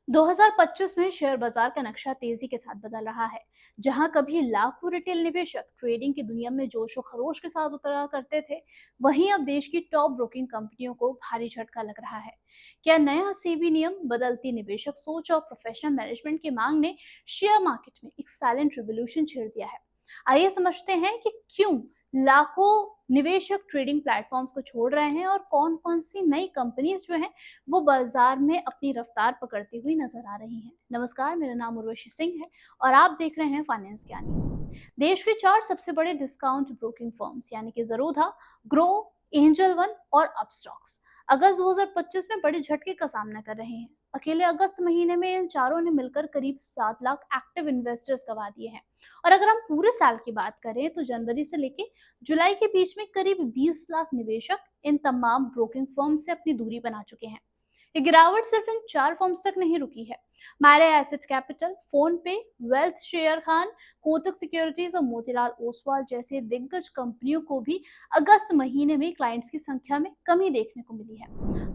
2025 में शेयर बाजार का नक्शा तेजी के साथ बदल रहा है। जहां कभी लाखों रिटेल निवेशक ट्रेडिंग की दुनिया में जोश और खरोश के साथ उतरा करते थे, वहीं अब देश की टॉप ब्रोकिंग कंपनियों को भारी झटका लग रहा है। क्या नया सेबी नियम, बदलती निवेशक सोच और प्रोफेशनल मैनेजमेंट की मांग ने शेयर मार्केट में एक साइलेंट रिवॉल्यूशन छेड़ दिया है? आइए समझते हैं कि क्यों लाखों निवेशक ट्रेडिंग प्लेटफॉर्म्स को छोड़ रहे हैं और कौन कौन सी नई कंपनीज जो हैं वो बाजार में अपनी रफ्तार पकड़ती हुई नजर आ रही हैं। नमस्कार, मेरा नाम उर्वशी सिंह है और आप देख रहे हैं फाइनेंस ज्ञानी। देश के 4 सबसे बड़े डिस्काउंट ब्रोकिंग फर्म्स यानी कि ज़रोधा, ग्रो, एंजल वन और अपस्टॉक्स अगस्त 2025 में बड़े झटके का सामना कर रहे हैं। अकेले अगस्त महीने में इन चारों ने मिलकर करीब 7 लाख एक्टिव इन्वेस्टर्स गंवा दिए हैं। और अगर हम पूरे साल की बात करें तो जनवरी से लेकर जुलाई के बीच में करीब 20 लाख निवेशक इन तमाम ब्रोकिंग फर्म से अपनी दूरी बना चुके हैं। ये गिरावट सिर्फ इन 4 फर्म्स तक नहीं रुकी है। मायरा एसेट कैपिटल, फोन पे, wealth share Khan, Kotak securities और मोतीलाल ओसवाल जैसे दिग्गज कंपनियों को भी अगस्त महीने में क्लाइंट्स की संख्या में कमी देखने को मिली है।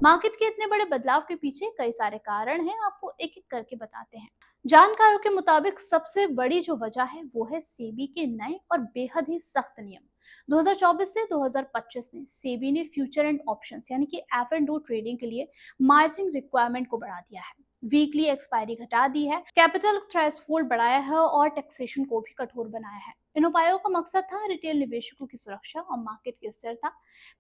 मार्केट के इतने बड़े बदलाव के पीछे कई सारे कारण हैं, आपको एक एक करके बताते हैं। जानकारों के मुताबिक सबसे बड़ी जो वजह है वो है सेबी के नए और बेहद ही सख्त नियम। 2024 से 2025 में सेबी ने फ्यूचर एंड ऑप्शंस यानी कि एफ एंड ओ ट्रेडिंग के लिए मार्जिन रिक्वायरमेंट को बढ़ा दिया है, वीकली एक्सपायरी घटा दी है, कैपिटल थ्रेशोल्ड बढ़ाया है और टैक्सेशन को भी कठोर बनाया है। इन उपायों का मकसद था रिटेल निवेशकों की सुरक्षा और मार्केट की स्थिरता।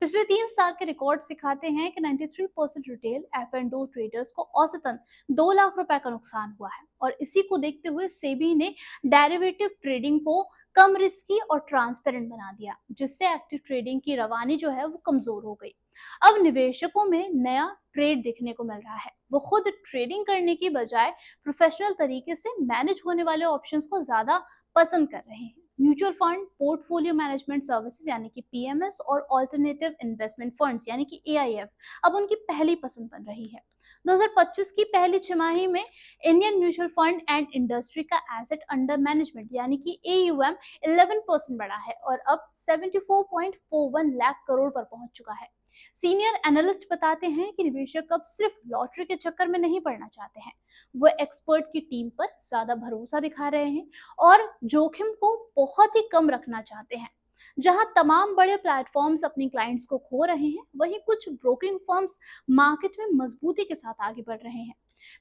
पिछले 3 साल के रिकॉर्ड सिखाते हैं कि 93% retail F and O traders को औसतन 2 लाख रुपए का नुकसान हुआ है और इसी को देखते हुए सेबी ने डेरिवेटिव ट्रेडिंग को कम रिस्की और ट्रांसपेरेंट बना दिया, जिससे एक्टिव ट्रेडिंग की रवानी जो है वो कमजोर हो गई। अब निवेशकों में नया ट्रेड देखने को मिल रहा है। वो खुद ट्रेडिंग करने की बजाय प्रोफेशनल तरीके से मैनेज होने वाले ऑप्शंस को ज्यादा पसंद कर रहे हैं। Mutual fund, portfolio management services यानी कि पीएमएस और ऑल्टरनेटिव इन्वेस्टमेंट फंड्स यानी कि एआईएफ अब उनकी पहली पसंद बन रही है। 2025 की पहली छमाही में Indian mutual fund and industry का एसेट अंडर मैनेजमेंट यानी कि एयूएम 11% बढ़ा है और अब 74.41 लाख करोड़ पर पहुंच चुका है। सीनियर एनालिस्ट बताते हैं कि निवेशक अब सिर्फ लॉटरी के चक्कर में नहीं पड़ना चाहते हैं, वो एक्सपर्ट की टीम पर ज्यादा भरोसा दिखा रहे हैं और जोखिम को बहुत ही कम रखना चाहते हैं। जहां तमाम बड़े प्लेटफॉर्म्स अपनी क्लाइंट्स को खो रहे हैं, वहीं कुछ ब्रोकिंग फर्म्स मार्केट में मजबूती के साथ आगे बढ़ रहे हैं।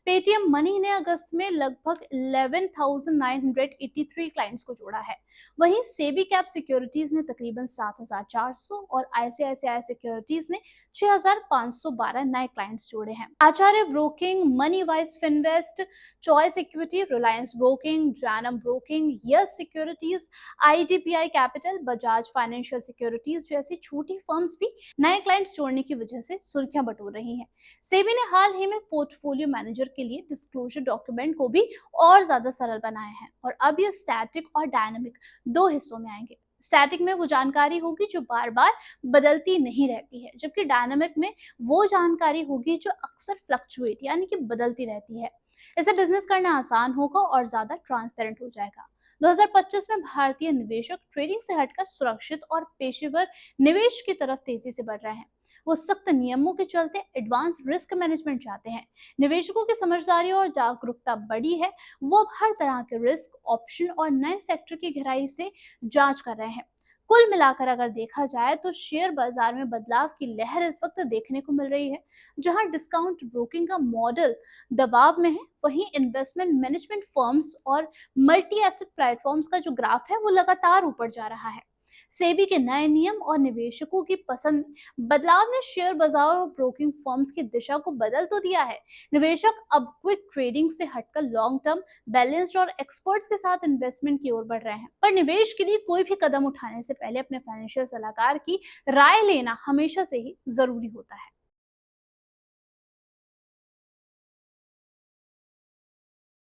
पेटीएम मनी ने अगस्त में लगभग 11,983 क्लाइंट्स को जोड़ा है। वहीं सेबी कैप सिक्योरिटीज ने तकरीबन 7,400 और आईसीआईसीआई सिक्योरिटीज ने 6,512 नए क्लाइंट्स जोड़े हैं। Acharya broking, Moneywise Finvest, choice equity, Reliance broking, Jainam broking, yes securities, IDBI capital, Bajaj financial securities जैसी छोटी फर्म्स भी नए क्लाइंट्स जोड़ने की वजह से सुर्खियां बटोर रही हैं। सेबी ने हाल ही में पोर्टफोलियो मैनेजर के लिए डिस्क्लोजर डॉक्यूमेंट को भी और ज्यादा सरल बनाया है और अब ये स्टैटिक और डायनामिक 2 हिस्सों में आएंगे। स्टैटिक में वो जानकारी होगी जो बार बार बदलती नहीं रहती है, जबकि डायनामिक में वो जानकारी होगी जो अक्सर फ्लक्चुएट यानी कि बदलती रहती है। इसे बिजनेस करना आसान होगा और ज्यादा ट्रांसपेरेंट हो जाएगा। 2025 में भारतीय निवेशक ट्रेडिंग से हटकर सुरक्षित और पेशेवर निवेश की तरफ तेजी से बढ़ रहे हैं। वो सख्त नियमों के चलते एडवांस रिस्क मैनेजमेंट चाहते हैं। निवेशकों की समझदारी और जागरूकता बढ़ी है। वो अब हर तरह के रिस्क, ऑप्शन और नए सेक्टर की गहराई से जांच कर रहे हैं। कुल मिलाकर अगर देखा जाए तो शेयर बाजार में बदलाव की लहर इस वक्त देखने को मिल रही है। जहां डिस्काउंट ब्रोकिंग का मॉडल दबाव में है, वहीं इन्वेस्टमेंट मैनेजमेंट फर्म्स और मल्टी एसेट प्लेटफॉर्म्स का जो ग्राफ है वो लगातार ऊपर जा रहा है। सेबी के नए नियम और निवेशकों की पसंद बदलाव ने शेयर बाजार और ब्रोकिंग फर्म्स की दिशा को बदल तो दिया है। निवेशक अब क्विक ट्रेडिंग से हटकर लॉन्ग टर्म, बैलेंस्ड और एक्सपर्ट्स के साथ इन्वेस्टमेंट की ओर बढ़ रहे हैं। पर निवेश के लिए कोई भी कदम उठाने से पहले अपने फाइनेंशियल सलाहकार की राय लेना हमेशा से ही जरूरी होता है।